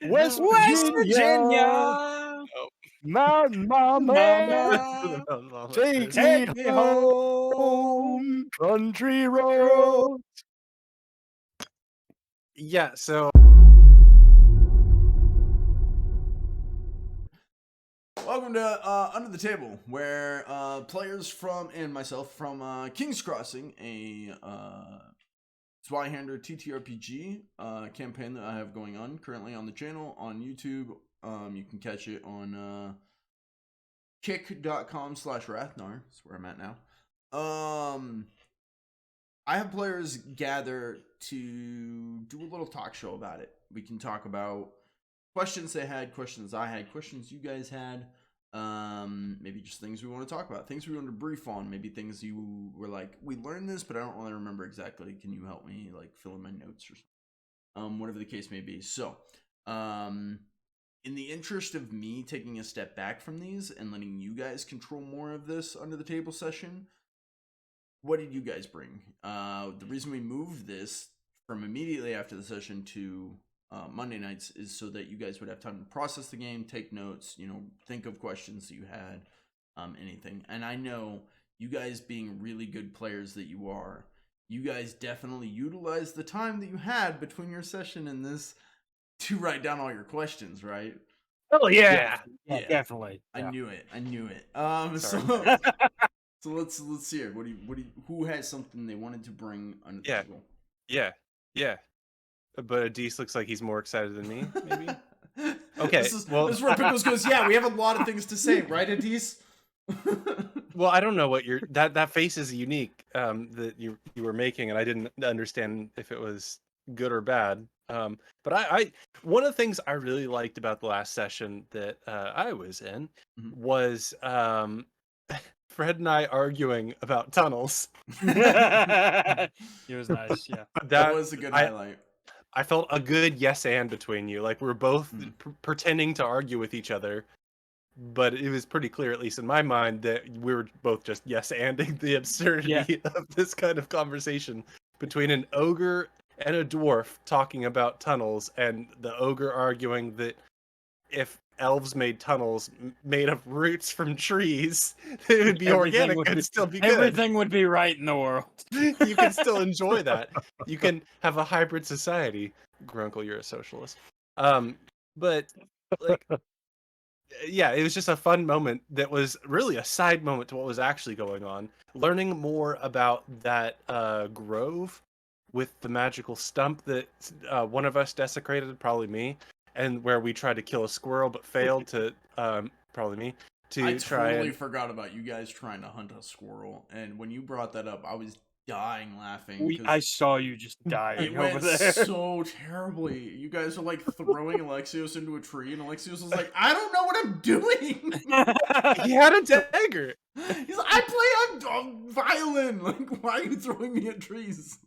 West West Virginia, Virginia, Oh, Mountain Mama, mama, take me take me home. home, country Road. road. yeah. So Welcome to Under the Table, where players from and myself from King's Crossing, a Zweihander TTRPG campaign that I have going on currently on the channel on YouTube. You can catch it on kick.com/Rathnar. That's where I'm at now. I have players gather to do a little talk show about it. We can talk about questions they had, questions I had, questions you guys had. Maybe just things we want to talk about, things we want to brief on, maybe things you were like, we learned this, but I don't really remember exactly. Can you help me like fill in my notes or something? Whatever the case may be. So, in the interest of me taking a step back from these and letting you guys control more of this under the table session, what did you guys bring? The reason we moved this from immediately after the session to Monday nights is so that you guys would have time to process the game, take notes, think of questions that you had, anything. And I know you guys being really good players that you are, you guys definitely utilized the time that you had between your session and this to write down all your questions, right? Oh yeah, Yeah. definitely. I Yeah. knew it. Sorry. So let's see here. Who has something they wanted to bring under the Yeah. table? yeah. But Adise looks like he's more excited than me. Maybe. Okay, This is well- where Pickles goes. Yeah, we have a lot of things to say, right, Adise? Well, I don't know what that face is unique that you were making, and I didn't understand if it was good or bad. But I one of the things I really liked about the last session that I was in Mhm. was Fred and I arguing about tunnels. It was nice. Yeah. That was a good highlight. I felt a good yes and between you. Like we were both Mhm. pretending to argue with each other, but it was pretty clear, at least in my mind, that we were both just yes anding the absurdity of this kind of conversation between an ogre and a dwarf talking about tunnels, and the ogre arguing that if elves made tunnels made of roots from trees, it would be organic and still be good. Everything would be right in the world. You can still enjoy that. You can have a hybrid society. Grunkle, you're a socialist. But like, yeah, it was just a fun moment that was really a side moment to what was actually going on. Learning more about that grove with the magical stump that one of us desecrated, probably me, and where we tried to kill a squirrel but failed to, probably me, to I try totally and... forgot about you guys trying to hunt a squirrel, and when you brought that up, I was dying laughing. I saw you just It dying went over there. so terribly. You guys are like throwing Alexios into a tree, and Alexios was like, I don't know what I'm doing. He had a dagger. He's like, I play on violin. Like, why are you throwing me at trees?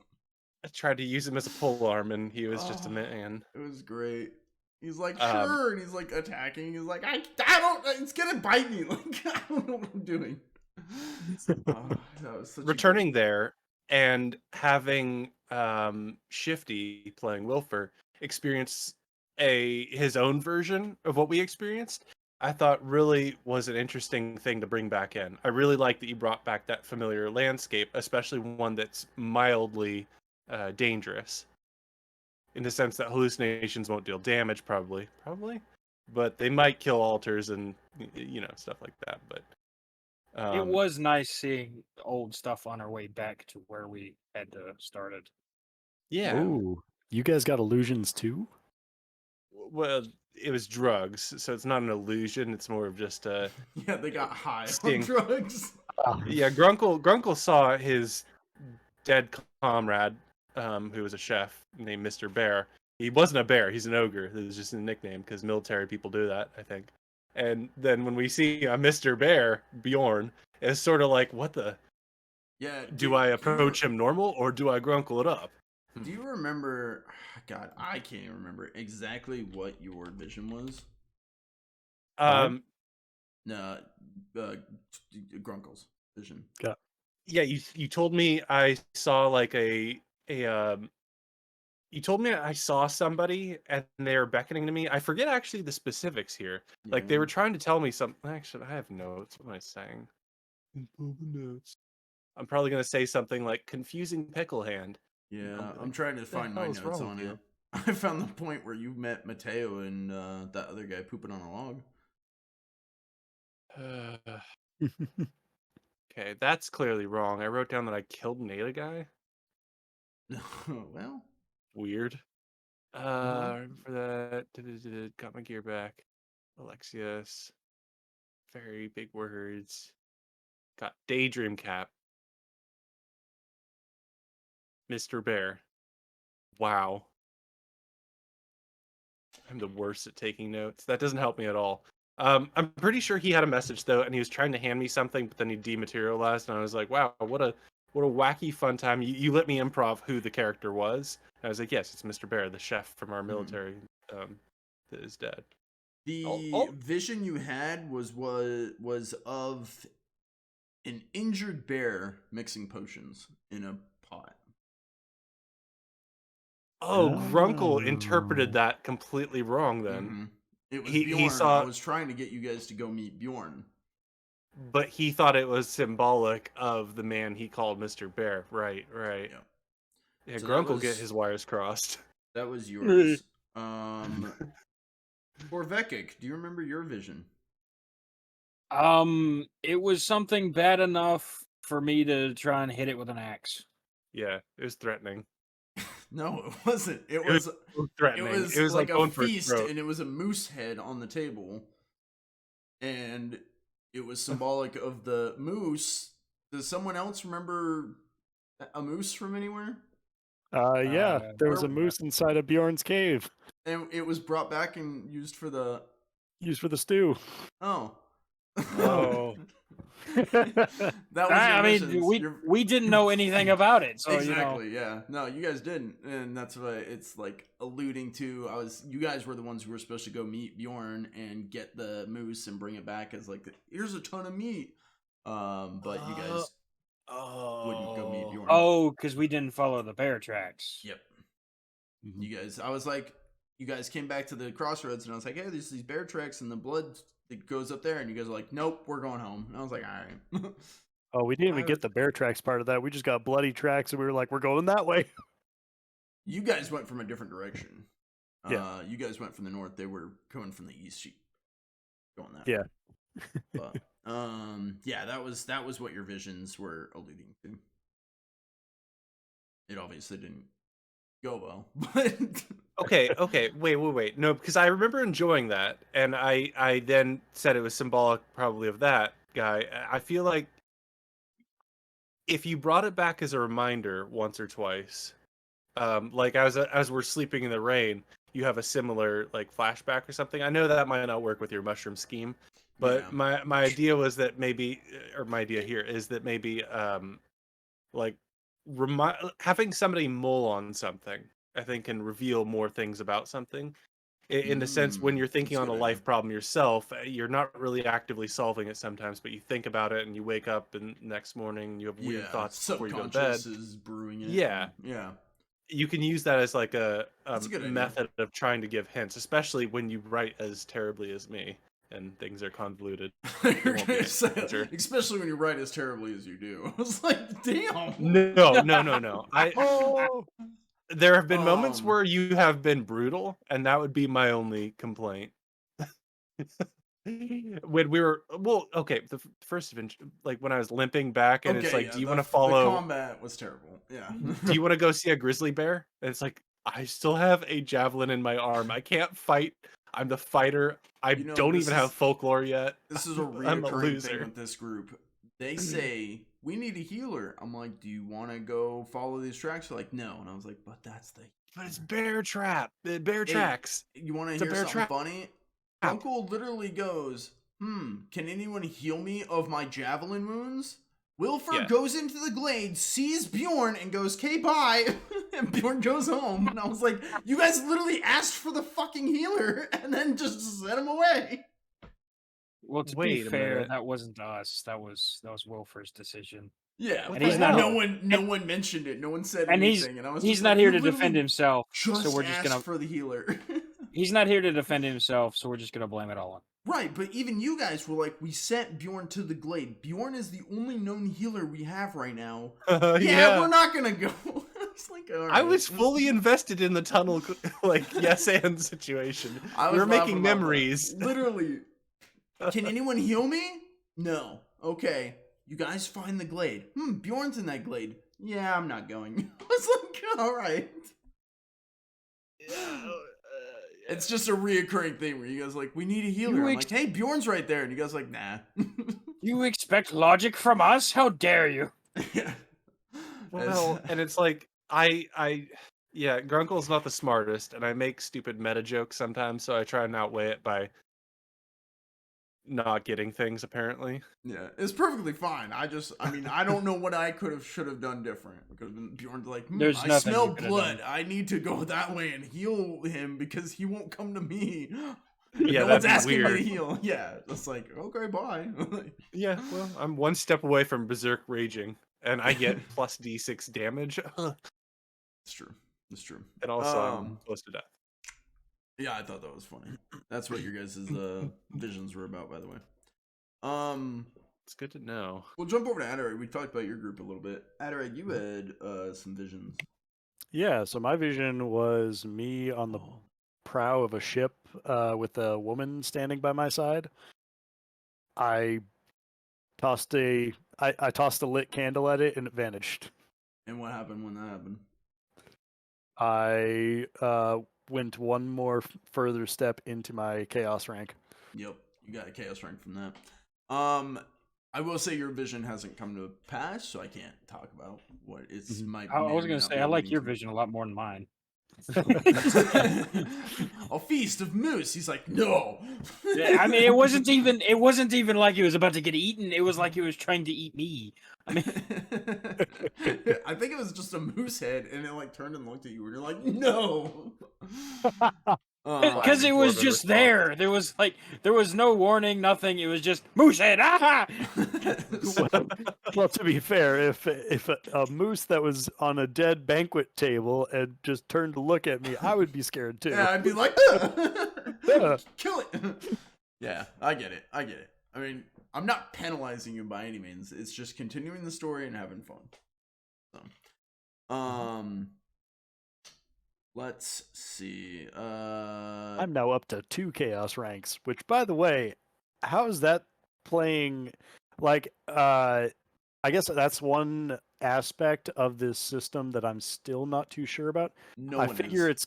I tried to use him as a pole arm, and he was just a man. It was great. He's like, sure, and he's like attacking. He's like, I don't. It's gonna bite me. Like, I don't know what I'm doing. That was such Returning there and having Shifty playing Wilfer experience his own version of what we experienced, I thought really was an interesting thing to bring back in. I really like that you brought back that familiar landscape, especially one that's mildly dangerous, in the sense that hallucinations won't deal damage, probably, but they might kill altars and stuff like that. But It was nice seeing old stuff on our way back to where we had started. Yeah. Ooh, you guys got illusions too? Well, it was drugs, so it's not an illusion. It's more of just a... Yeah, they got high sting. on drugs. Yeah, Grunkle saw his dead comrade, who was a chef named Mr. Bear. He wasn't a bear; he's an ogre. This is just a nickname because military people do that, I think. And then when we see a Mr. Bear, Bjorn, it's sort of like, what the? Yeah. Do I approach him normal or do I Grunkle it up? Do you remember? God, I can't even remember exactly what your vision was. No, Grunkle's vision. Yeah. Yeah, you told me I saw like a You told me I saw somebody and they're beckoning to me. I forget actually the specifics here. Like they Yeah. were trying to tell me something. Actually, I have notes. What am I saying? Notes. I'm probably gonna say something like confusing pickle hand. Yeah, I'm like, trying to the find my hell is notes wrong on with it. I found the point where you met Mateo and that other guy pooping on a log. Okay, that's clearly wrong. I wrote down that I killed and ate a guy. Well, Weird. Uh-huh. For that, got my gear back. Alexius. Very big words. Got Daydream Cap. Mr. Bear. Wow. I'm the worst at taking notes. That doesn't help me at all. I'm pretty sure he had a message though, and he was trying to hand me something, but then he dematerialized, and I was like, "Wow, what a wacky fun time!" You let me improv who the character was. And I was like, "Yes, it's Mr. Bear, the chef from our military that is dead." the vision you had was of an injured bear mixing potions in a pot. Oh, Grunkle Oh. interpreted that completely wrong then. Mhm. It was He Bjorn. saw- I was trying to get you guys to go meet Bjorn. But he thought it was symbolic of the man he called Mr. Bear. Right. Yeah, Yeah, So that Grunkle was- get his wires crossed. that was yours. For Vekik, do you remember your vision? It was something bad enough for me to try and hit it with an axe. Yeah, it was threatening. No, it wasn't. It It was was threatening. it was like a going for his feast, throat. and it was a moose head on the table, and it was symbolic of the moose. Does someone else remember a moose from anywhere? Yeah, there was a where- moose inside of Bjorn's cave, And it was brought back and used for the used for the stew. oh. Oh. That was your I mean, missions. we didn't know anything about it, so Exactly, yeah. No, you guys didn't, and that's what it's like alluding to. You guys were the ones who were supposed to go meet Bjorn and get the moose and bring it back as like, here's a ton of meat. But you guys wouldn't go meet Bjorn. Oh, because we didn't follow the bear tracks. Yep. Mhm. You guys, I was like, you guys came back to the crossroads, and I was like, hey, there's these bear tracks, and the blood that goes up there, and you guys are like, nope, we're going home. And I was like, all right. Oh, we didn't even get the bear tracks part of that. We just got bloody tracks, and we were like, we're going that way. You guys went from a different direction. Yeah. You guys went from the north. They were coming from the east. Going that. Yeah. But yeah, that was what your visions were alluding to. It obviously didn't go well, but Okay, wait. No, because I remember enjoying that, and I then said it was symbolic probably of that guy. I feel like if you brought it back as a reminder once or twice, like as we're sleeping in the rain, you have a similar like flashback or something. I know that might not work with your mushroom scheme, but Yeah. my idea was that maybe, or my idea here is that maybe like having somebody mull on something, I think, can reveal more things about something. In the sense, when you're thinking that's a on a good life idea. problem yourself, you're not really actively solving it sometimes, but you think about it and you wake up and next morning you have weird thoughts before you go to bed. Subconscious is brewing it. Yeah. Yeah. You can use that as like a That's a good idea. method of trying to give hints, especially when you write as terribly as me and things are convoluted. You're won't be gonna a say, pleasure. especially when you write as terribly as you do. I was like, damn. No. Oh, There have been moments Um, where you have been brutal, and that would be my only complaint. When we were the first adventure, like when I was limping back, and it's like, yeah, do you the- want to The follow? combat was terrible. Yeah. Do you want to go see a grizzly bear? And it's like, I still have a javelin in my arm. I can't fight. I'm the fighter. I You know, don't this even have is- folklore yet. This is a I'm a reoccurring loser. thing with this group. They say, we need a healer. I'm like, do you want to go follow these tracks? They're like, no. And I was like, but that's the... But it's bear tracks. You want to It's a hear bear something trap. funny? Uncle literally goes, can anyone heal me of my javelin wounds? Wilford Yeah. goes into the glade, sees Bjorn, and goes, okay, bye. And Bjorn goes home. And I was like, you guys literally asked for the fucking healer and then just sent him away. Well, to Wait be a fair, minute. that wasn't us. That was Wilfer's decision. Yeah, What And he's the not- hell? no one mentioned it. No one said And anything. And I was he's just not like, here "You to defend literally himself, Just so we're just asked gonna. for the healer." He's not here to defend himself, so we're just gonna blame it all on. Right, but even you guys were like, we sent Bjorn to the glade. Bjorn is the only known healer we have right now. Yeah, we're not gonna go. I was like, all right. I was fully invested in the tunnel, like yes and situation. I We was were laughing making about that. memories. Literally. Can anyone heal me? No. Okay. You guys find the glade. Bjorn's in that glade. Yeah, I'm not going. I was like, all right. It's just a reoccurring thing where you guys are like, we need a healer. You I'm like, hey, Bjorn's right there. And you guys are like, nah. You expect logic from us? How dare you? Yeah. Well, and it's like yeah, Grunkle's not the smartest, and I make stupid meta jokes sometimes, so I try and outweigh it by not getting things. Apparently, Yeah, it's perfectly fine. I mean, I don't know what I should have done different because Bjorn's like, There's I nothing smell you could have blood. done. I need to go that way and heal him because he won't come to me. Yeah, no one's that'd be asking me to weird. heal. Yeah, it's like, okay, bye. yeah. Well, I'm one step away from Berserk raging, and I get plus D6 damage, It's true. It's true. and also I'm close to death. Yeah, I thought that was funny. That's what your guys' visions were about, by the way. It's good to know. We'll jump over to Adderag. We talked about your group a little bit. Adderag, you had some visions. Yeah, so my vision was me on the prow of a ship with a woman standing by my side. I tossed a lit candle at it and it vanished. And what happened when that happened? I went one more further step into my chaos rank. Yep, you got a chaos rank from that. I will say your vision hasn't come to pass, so I can't talk about what it's might. I may was or gonna may not say be I like leading your to. vision a lot more than mine. A feast of moose. He's like, no. Yeah, I mean, it wasn't even like he was about to get eaten. It was like he was trying to eat me. I mean, I think it was just a moose head, and it like turned and looked at you, and you're like, no. because it was Dwarven just response. there. There was no warning, nothing. It was just moose head. Aha! Well, to be fair, if a moose that was on a dead banquet table and just turned to look at me, I would be scared too. Yeah, I'd be like, Yeah. kill it. Yeah, I get it. I mean, I'm not penalizing you by any means. It's just continuing the story and having fun. So, let's see. I'm now up to 2 chaos ranks, which, by the way, how is that playing? Like, I guess that's one aspect of this system that I'm still not too sure about. no I one figure is. it's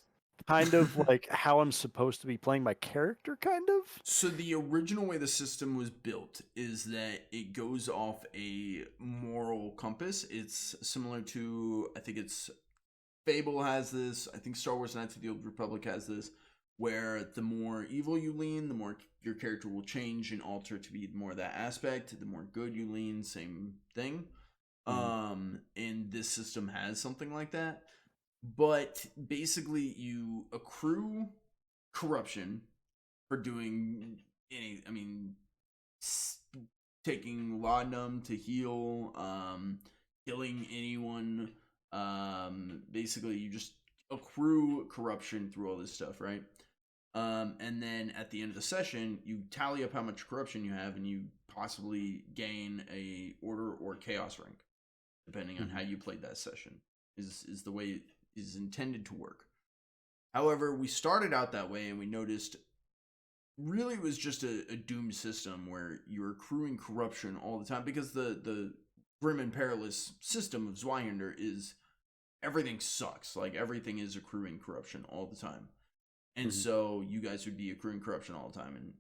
kind of like how I'm supposed to be playing my character, kind of. So the original way the system was built is that it goes off a moral compass. It's similar to, I think it's Fable has this. I think Star Wars Knights of the Old Republic has this, where the more evil you lean, the more your character will change and alter to be more of that aspect. The more good you lean, same thing. And this system has something like that. But basically, you accrue corruption for doing any. I mean, taking laudanum to heal, killing anyone. Basically, you just accrue corruption through all this stuff, right? And then at the end of the session, you tally up how much corruption you have, and you possibly gain a order or chaos rank, depending on how you played that session. Is the way it is intended to work. However, we started out that way, and we noticed really it was just a doomed system where you're accruing corruption all the time, because the grim and perilous system of Zweihander is everything sucks. Like, everything is accruing corruption all the time. And so you guys would be accruing corruption all the time, and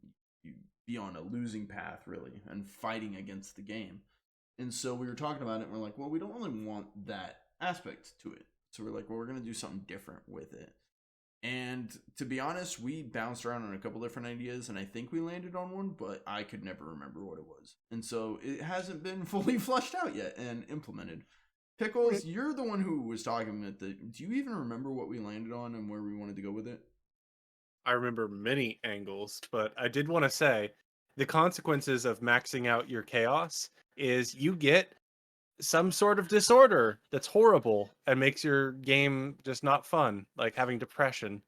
you'd be on a losing path, really, and fighting against the game. And so we were talking about it, and we're like, well, we don't really want that aspect to it. So we're like, well, we're going to do something different with it. And to be honest, we bounced around on a couple different ideas, and I think we landed on one, but I could never remember what it was. And so it hasn't been fully fleshed out yet and implemented. Pickles, you're the one who was talking about the. Do you even remember what we landed on and where we wanted to go with it? I remember many angles, but I did want to say the consequences of maxing out your chaos is you get some sort of disorder that's horrible and makes your game just not fun, like having depression.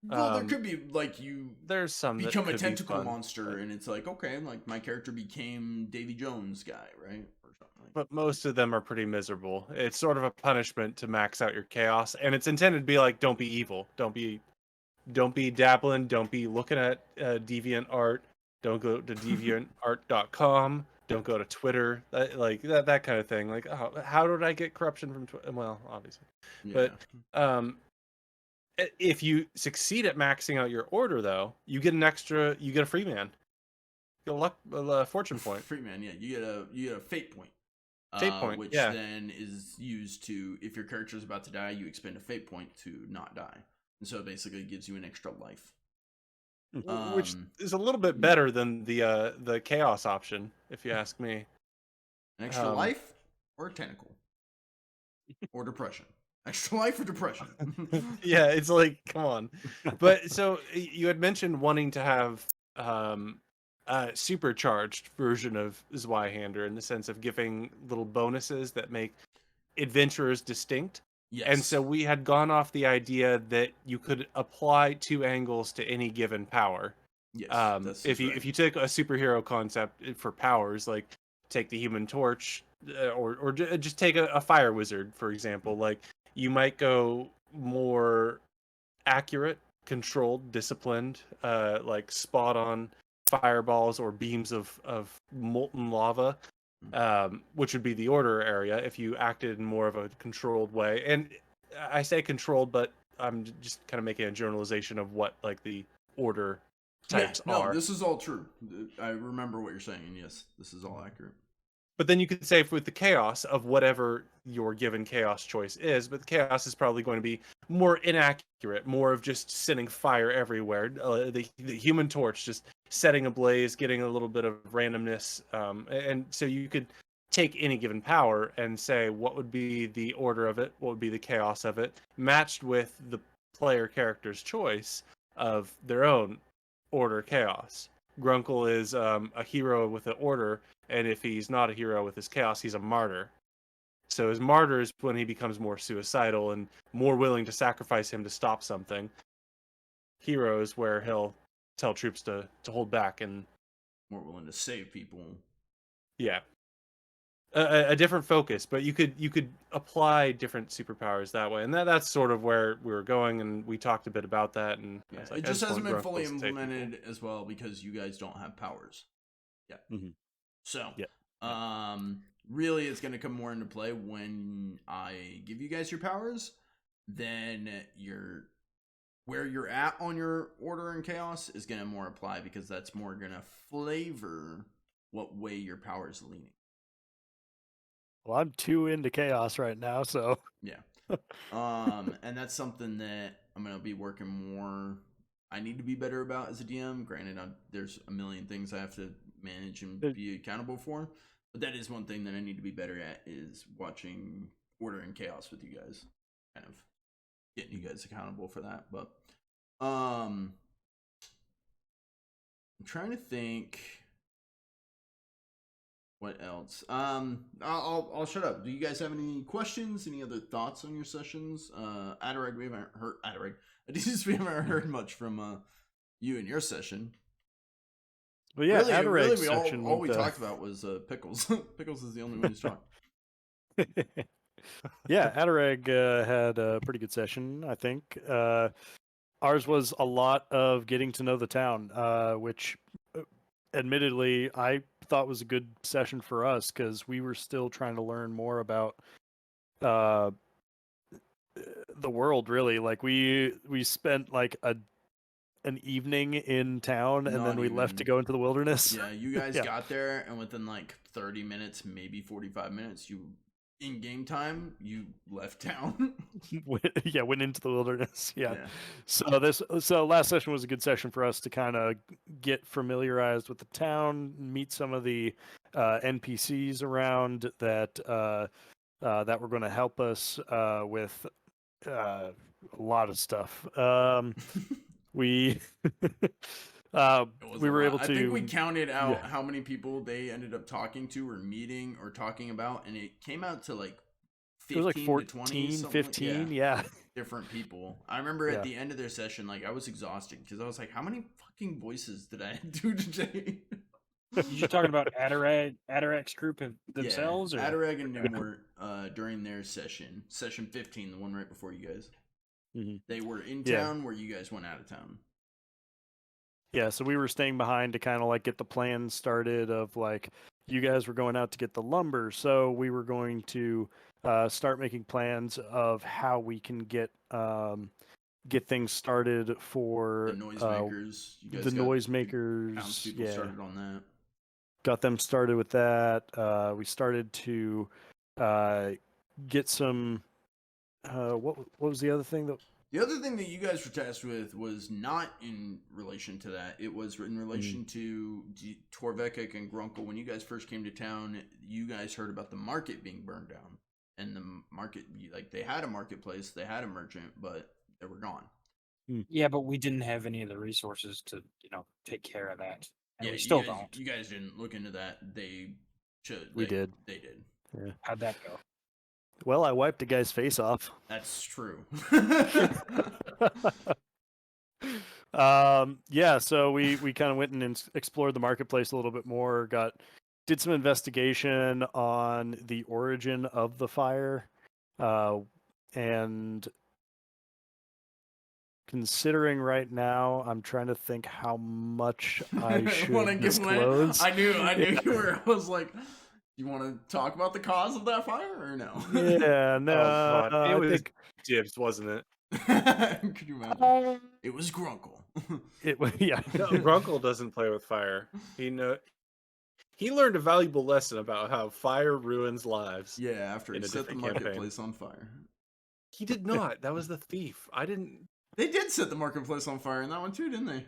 Well, there could be like you There's some that become a could be tentacle fun, monster, and it's like, okay, like my character became Davy Jones guy, right? Or something like but most of them are pretty miserable. It's sort of a punishment to max out your chaos, and it's intended to be like, don't be evil, don't be dabbling, don't be looking at deviant art, don't go to deviantart.com, don't go to Twitter, that kind of thing. Like, oh, how did I get corruption from Twitter? Well, obviously, Yeah. but if you succeed at maxing out your order, though, you get a free man, you get a fortune point. Free man, yeah. You get a fate point. Fate point, which yeah. then is used to, if your character is about to die, you expend a fate point to not die, and so it basically gives you an extra life. Which is a little bit better than the chaos option, if you ask me. An extra life or a tentacle or depression. Extra life or depression. Yeah, it's like, come on. But so you had mentioned wanting to have a supercharged version of Zweihander in the sense of giving little bonuses that make adventurers distinct. Yes. And so we had gone off the idea that you could apply 2 angles to any given power. Yes. If you take a superhero concept for powers, like take the Human Torch, or just take a fire wizard, for example, like you might go more accurate, controlled, disciplined, like spot on fireballs or beams of molten lava, which would be the order area if you acted in more of a controlled way. And I say controlled, but I'm just kind of making a generalization of what like the order types are. This is all true. I remember what you're saying, and yes, this is all accurate. But then you could say with the chaos of whatever your given chaos choice is, but the chaos is probably going to be more inaccurate, more of just sending fire everywhere. The Human Torch just setting ablaze, getting a little bit of randomness. And so you could take any given power and say what would be the order of it, what would be the chaos of it, matched with the player character's choice of their own order chaos. Grunkle is a hero with an order, and if he's not a hero with his chaos, he's a martyr. So his martyr is when he becomes more suicidal and more willing to sacrifice him to stop something. Hero is where he'll tell troops to hold back and more willing to save people. Yeah, a different focus, but you could apply different superpowers that way, and that's sort of where we were going, and we talked a bit about that. And yeah, like, it just hasn't been fully implemented as well because you guys don't have powers. Yeah. Mm-hmm. So, really, it's going to come more into play when I give you guys your powers. Then where you're at on your order and chaos is going to more apply because that's more going to flavor what way your power is leaning. Well, I'm too into chaos right now, so yeah. And that's something that I'm going to be working more. I need to be better about as a DM. Granted, there's a million things I have to manage and be accountable for, but that is one thing that I need to be better at is watching order and chaos with you guys, kind of getting you guys accountable for that. But I'm trying to think what else. I'll shut up. Do you guys have any questions? Any other thoughts on your sessions? Adarag, we haven't heard Adarag. Adidas, we haven't heard much from you in your session. Well, yeah, really, all we talked about was Pickles. Pickles is the only one who's talked. Yeah, Adarag had a pretty good session, I think. Ours was a lot of getting to know the town, which admittedly I thought was a good session for us because we were still trying to learn more about the world, really. Like we spent like an evening in town and then we left to go into the wilderness. Yeah, you guys got there and within like 30 minutes, maybe 45 minutes, in game time, you left town. Went into the wilderness. Yeah. So last session was a good session for us to kind of get familiarized with the town, meet some of the NPCs around that were going to help us with a lot of stuff. We It was we a were lot. able to. I think we counted out yeah. how many people they ended up talking to or meeting or talking about, and it came out to like It was 15 like to 20, 14, something 15. Yeah. different people. I remember Yeah. at the end of their session, like I was exhausted because I was like, how many fucking voices did I do today? You talking about Adirac's group of themselves, yeah, or Adirag and Nimwort, during their session 15, the one right before you guys. Mhm. They were in Yeah. town where you guys went out of town. Yeah, so we were staying behind to kind of like get the plans started of like you guys were going out to get the lumber, so we were going to start making plans of how we can get things started for The noisemakers. You guys the got noisemakers. townspeople Yeah, started on that. got them started with that. We started to get some. What was the other thing that? The other thing that you guys were tasked with was not in relation to that. It was in relation to Torvekik and Grunkel. When you guys first came to town, you guys heard about the market being burned down. And the market, like, they had a marketplace, they had a merchant, but they were gone. yeah, but we didn't have any of the resources to take care of that, and Yeah, we still you guys, don't. You guys didn't look into that. They should. We did. They did. Yeah. How'd that go? Well, I wiped a guy's face off. That's true. Yeah, so we kind of went and explored the marketplace a little bit more, did some investigation on the origin of the fire, and considering right now, I'm trying to think how much I Wanna should give away? disclose. I knew Yeah. you were. I was like, you want to talk about the cause of that fire or no? Yeah, no, Oh, God. I It was think Dibs, wasn't it? Could you imagine? It was Grunkle. it was, yeah. No, Grunkle doesn't play with fire. He learned a valuable lesson about how fire ruins lives. Yeah, after he In a set the different campaign. marketplace on fire. He did not. That was the thief. I didn't. They did set the marketplace on fire in that one too, didn't they?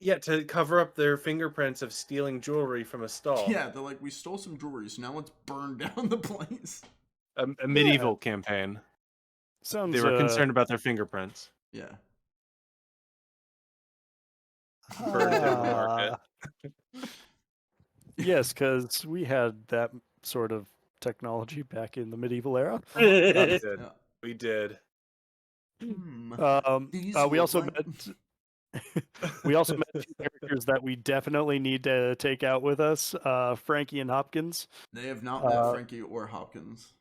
Yeah, to cover up their fingerprints of stealing jewelry from a stall. Yeah, they're like, we stole some jewelry, so now let's burn down the place. A medieval campaign. Sounds. They were concerned about their fingerprints. Yeah. Burned down the market. Yes, because we had that sort of technology back in the medieval era. We did. Yeah. We did. These We look also like- met two characters that we definitely need to take out with us, Frankie and Hopkins. They have not met Frankie or Hopkins.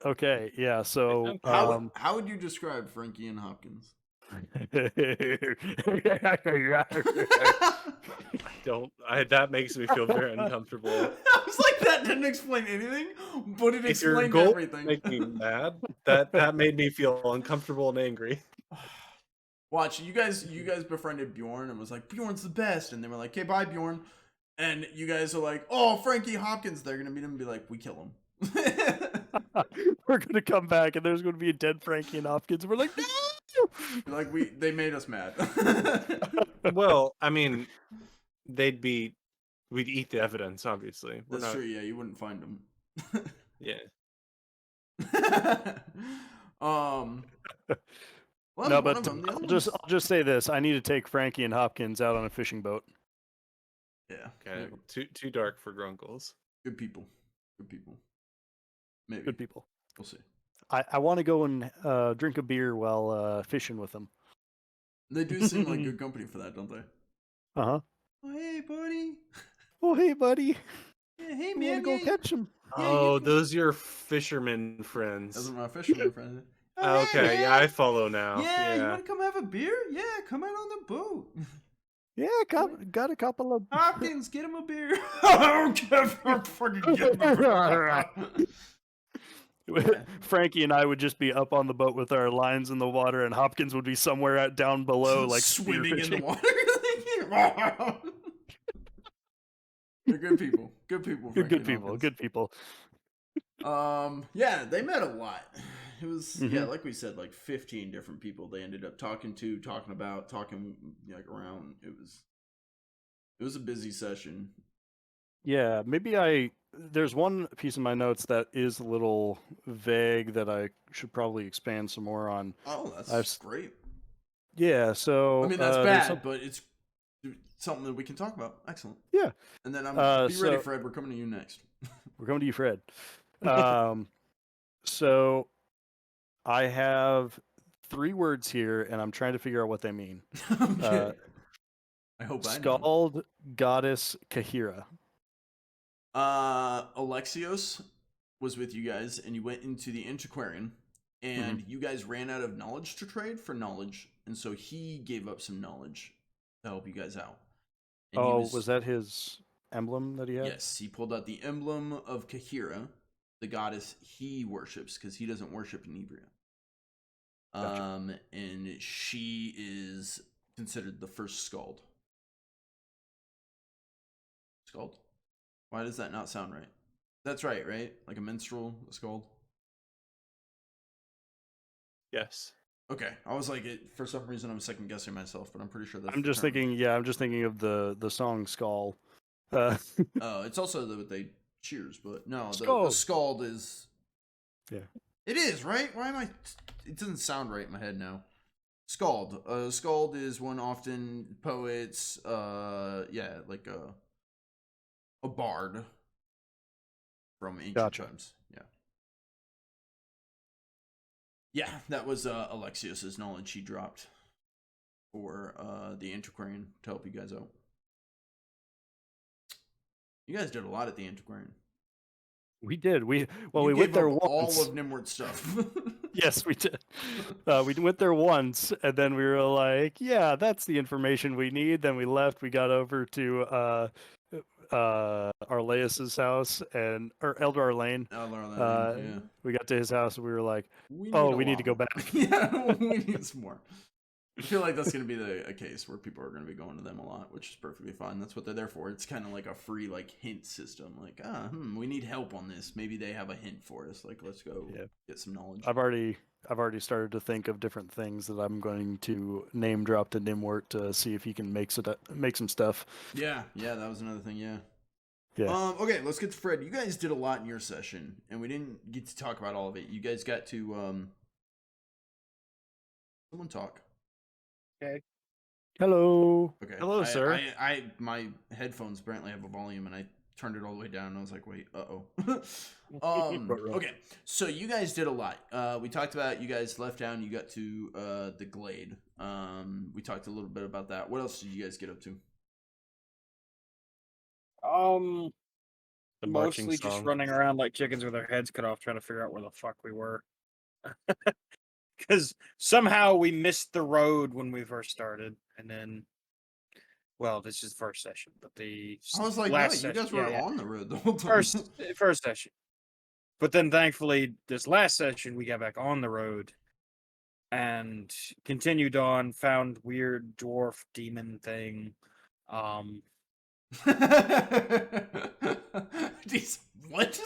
Okay, yeah. So How would you describe Frankie and Hopkins? That makes me feel very uncomfortable. I was like, that didn't explain anything, but it If your explained goal everything. make me mad, that made me feel uncomfortable and angry. Watch, you guys befriended Bjorn and was like, Bjorn's the best, and they were like, okay, bye Bjorn. And you guys are like, oh, Frankie Hopkins, they're gonna meet him and be like, we kill him. we're gonna come back and there's gonna be a dead Frankie and Hopkins. And we're like, no! Like they made us mad. Well, I mean, we'd eat the evidence, obviously. That's true, yeah, you wouldn't find them. Yeah. Well, No, one but of them, the other I'll just say this: I need to take Frankie and Hopkins out on a fishing boat. yeah, Okay. Too dark for Grunkles. good people. Maybe. Good people. We'll see. I want to go and drink a beer while fishing with them. They do seem like good company for that, don't they? Uh huh. Oh, hey, buddy. Oh, hey, buddy. Yeah, hey, You man. want to go catch them? Yeah, Oh, you- those are your fisherman Those friends. are my fisherman friends. Okay, yeah, I follow now. Yeah, you want to come have a beer? Yeah, come out on the boat. Yeah, got a couple of. Hopkins, get him a beer. I don't care if I'm fucking getting a beer. Frankie and I would just be up on the boat with our lines in the water, and Hopkins would be somewhere down below, like swimming in the spearfishing. water. They're good people. Good people. Frankie Good and people. Hopkins. Good people. Yeah, they met a lot. It was yeah, Mhm. like we said, like 15 different people they ended up talking like around. It was a busy session. Yeah, maybe there's one piece of my notes that is a little vague that I should probably expand some more on. Oh, that's I've s- great. Yeah, so I mean, that's there's bad, some- but it's something that we can talk about. Excellent. Yeah. And then be so- ready, Fred. We're coming to you next. We're coming to you, Fred. So I have 3 words here, and I'm trying to figure out what they mean. Okay. I hope I know. Scald, goddess, Kahira. Alexios was with you guys, and you went into the Antiquarian, and you guys ran out of knowledge to trade for knowledge, and so he gave up some knowledge to help you guys out. And he Was that his emblem that he had? Yes, he pulled out the emblem of Kahira, the goddess he worships, because he doesn't worship Inebria. Gotcha. And she is considered the first Skald. Skald? Why does that not sound right? That's right, right? Like a minstrel, a Skald? Yes. Okay, I was like, for some reason, I'm second guessing myself, but I'm pretty sure that's. I'm the just term. thinking of the song Skull. It's also what they cheers, but no, the Skald. Skald is. Yeah. It is right. Why am I? It doesn't sound right in my head now. Skald. Skald is one often poets. Yeah, like a bard from ancient Gotcha. times. Yeah. Yeah, that was Alexios's knowledge he dropped for the Antiquarian to help you guys out. You guys did a lot at the Antiquarian. We did. We You went gave there up once. all of Nimward's stuff. Yes, we did. We went there once, and then we were like, "Yeah, that's the information we need." Then we left. We got over to Arlaeus's house or Elder Arlane. Yeah. We got to his house, and we were like, We we need to go back. Yeah, we need some more. I feel like that's going to be a case where people are going to be going to them a lot, which is perfectly fine. That's what they're there for. It's kind of like a free hint system. Like, we need help on this. Maybe they have a hint for us. Like, let's go get some knowledge. I've already started to think of different things that I'm going to name drop to Nimwort to see if he can make some stuff. Yeah, that was another thing. Yeah. Yeah. Okay, let's get to Fred. You guys did a lot in your session, and we didn't get to talk about all of it. You guys got to someone talk. Okay. Hello. Okay. Hello, sir. My headphones apparently have a volume, and I turned it all the way down, and I was like, wait, okay. So you guys did a lot. We talked about you guys left town. You got to the Glade. We talked a little bit about that. What else did you guys get up to? The marching Mostly just song. running around like chickens with our heads cut off, trying to figure out where the fuck we were. Because somehow we missed the road when we first started, and then, well, this is the first session, but I was like, last no, you guys session- were yeah, on the road the whole time. first session. But then, thankfully, this last session we got back on the road and continued on. Found weird dwarf demon thing. Jeez, what?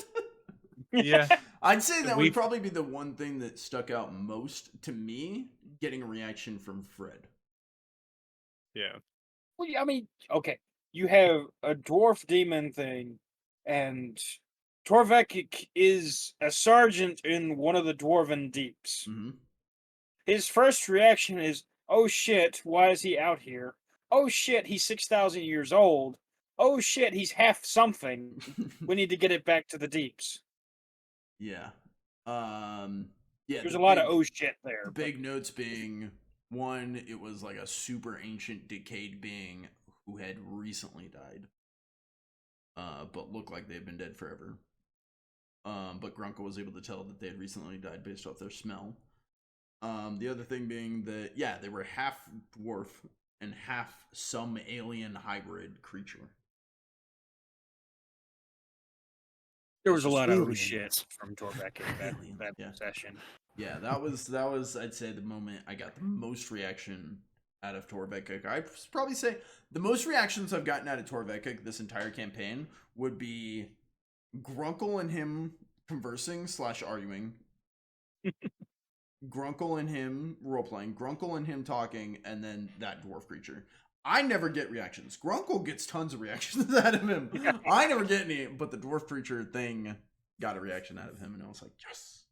Yeah. I'd say that We- would probably be the one thing that stuck out most to me, getting a reaction from Fred. Yeah. Well, I mean, okay, you have a dwarf demon thing, and Torvekik is a sergeant in one of the dwarven deeps. Mm-hmm. His first reaction is, "Oh shit, why is he out here? Oh shit, he's 6,000 years old. Oh shit, he's half something. We need to get it back to the deeps." Yeah. Yeah. There's the a lot of big- oh shit there. but- Big notes being one, it was like a super ancient decayed being who had recently died. But looked like they'd been dead forever. But Grunko was able to tell that they had recently died based off their smell. The other thing being that, yeah, they were half dwarf and half some alien hybrid creature. There was a lot of oh aliens. shit from Torvekik in Aliens, that yeah. session. Yeah, that was I'd say the moment I got the most reaction out of Torvekik. I'd probably say the most reactions I've gotten out of Torvekik this entire campaign would be Grunkle and him conversing / arguing. Grunkle and him role-playing, Grunkle and him talking, and then that dwarf creature. I never get reactions. Grunkle gets tons of reactions out of him. I never get any, but the dwarf creature thing got a reaction out of him, and I was like, yes.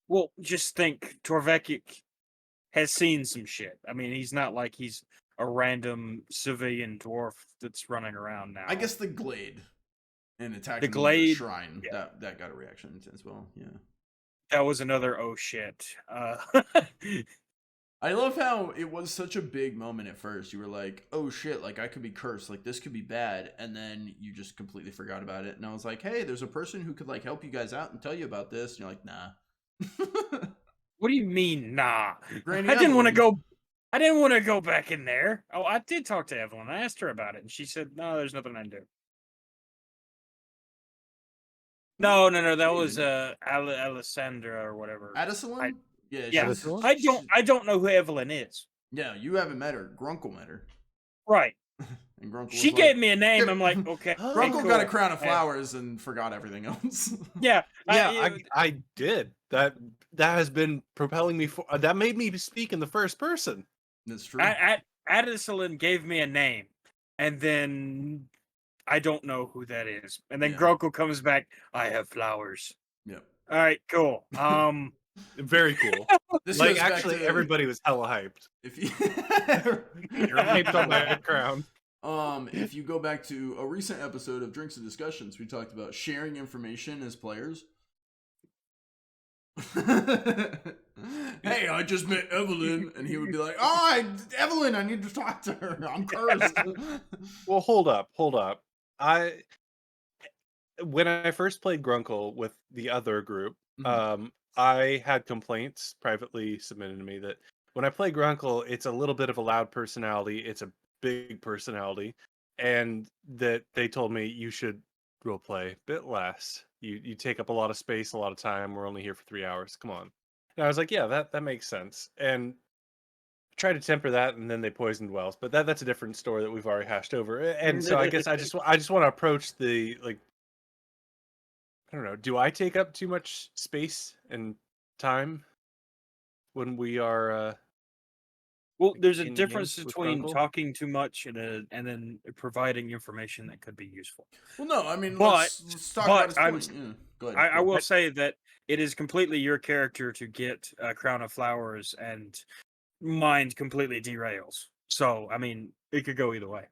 Well, just think, Torvekik has seen some shit. I mean, he's not like he's a random civilian dwarf that's running around now. I guess the glade and attacking The the glade, shrine yeah. that got a reaction as well. Yeah. That was another oh shit. I love how it was such a big moment at first. You were like, "Oh shit! Like I could be cursed. Like this could be bad," and then you just completely forgot about it. And I was like, "Hey, there's a person who could like help you guys out and tell you about this." And you're like, "Nah." What do you mean, nah? Granny I didn't want to Evelyn. go. I didn't want to go back in there. Oh, I did talk to Evelyn. I asked her about it, and she said, "No, there's nothing I can do." No. That Yeah, was dude. Alessandra or whatever. Addison? Yeah, Yeah, Addison? I don't know who Evelyn is. Yeah, you haven't met her. Grunkle met her. Right. And Grunkle She was gave like, me a name. "Give I'm like, it." okay, Grunkle cool. got a crown of Yeah. flowers and forgot everything else. Yeah, Yeah, I did. That has been propelling me for that made me speak in the first person. That's true. Addison gave me a name, and then I don't know who that is. And then Yeah. Grunkle comes back. I have flowers. Yep. All right, cool. Very cool. This Like goes back actually, to- everybody was hella hyped. If you You're hyped on my crown. if you go back to a recent episode of Drinks and Discussions, we talked about sharing information as players. Hey, I just met Evelyn, and he would be like, "Oh, Evelyn, I need to talk to her. I'm cursed." Well, hold up. When I first played Grunkle with the other group, I had complaints privately submitted to me that when I play Grunkle, it's a little bit of a loud personality, it's a big personality, and that they told me you should roleplay a bit less. You take up a lot of space, a lot of time. We're only here for 3 hours. Come on. And I was like, yeah, that makes sense. And try to temper that, and then they poisoned wells. But that's a different story that we've already hashed over. And so I guess I just want to approach the like. I don't know. Do I take up too much space and time when we are? Well, there's a in difference games with between Grunkle? talking too much and then providing information that could be useful. Well, no, I mean, But- let's talk but about his I'm- point. Yeah, go ahead. I will say that it is completely your character to get a crown of flowers, and mine completely derails. So, I mean, it could go either way.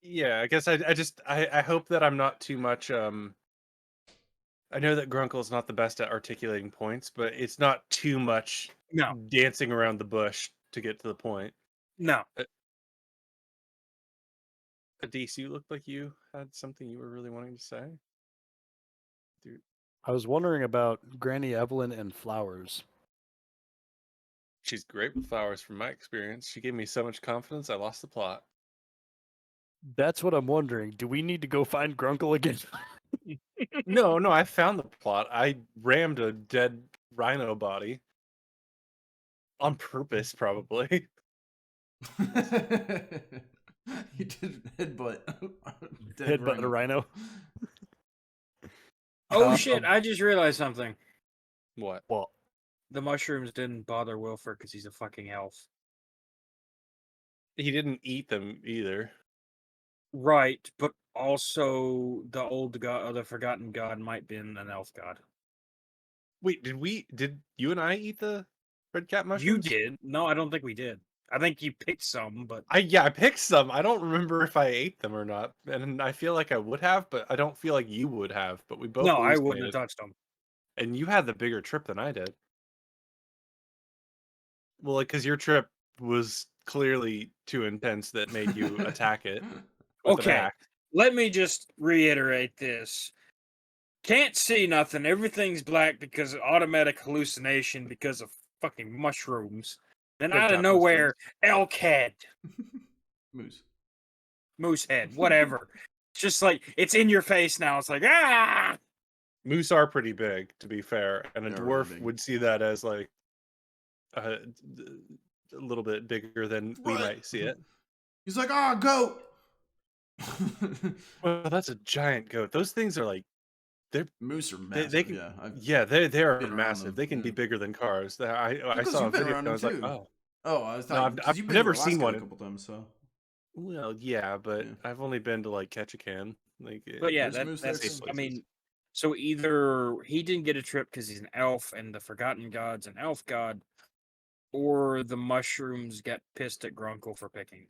Yeah, I guess I hope that I'm not too much. I know that Grunkle's not the best at articulating points, but it's not too much No, dancing around the bush to get to the point. no. Adise, you looked like you had something you were really wanting to say. I was wondering about Granny Evelyn and flowers. She's great with flowers from my experience. She gave me so much confidence, I lost the plot. That's what I'm wondering. Do we need to go find Grunkle again? No, I found the plot. I rammed a dead rhino body. On purpose, probably. He did headbutt. Headbutt a rhino. Oh shit! I just realized something. What? Well, The mushrooms didn't bother Wilford because he's a fucking elf. He didn't eat them either. Right, but also the old god, or the forgotten god, might be an elf god. Wait, did you and I eat the red cat You mushrooms? did? No, I don't think we did. I think you picked some, but I picked some. I don't remember if I ate them or not. And I feel like I would have, but I don't feel like you would have. But we both no, I wouldn't hallucinated. have touched them. And you had the bigger trip than I did. Well, like, because your trip was clearly too intense that made you attack it. With an Okay, axe. let me just reiterate this. Can't see nothing. Everything's black because of automatic hallucination because of fucking mushrooms. Then Red out of cat nowhere, elk head, moose head, whatever. It's just like it's in your face now. It's like ah. Moose are pretty big, to be fair, and a They're really dwarf big. would see that as like a little bit bigger than we What? might see it. He's like, "Ah, goat." Well, that's a giant goat. Those things are like Moose are massive. they can Yeah, they are been around massive. them, They can be yeah. bigger than cars. I Because saw a you've been video around and I was them like, too. oh, Oh, I was No, talking. I've You've been never to seen Alaska one. a couple times, so well, yeah, but Yeah. I've only been to like Ketchikan. Like, But yeah, There's moose there that's. too. I mean, so either he didn't get a trip because he's an elf, and the forgotten god's an elf god, or the mushrooms get pissed at Grunkle for picking.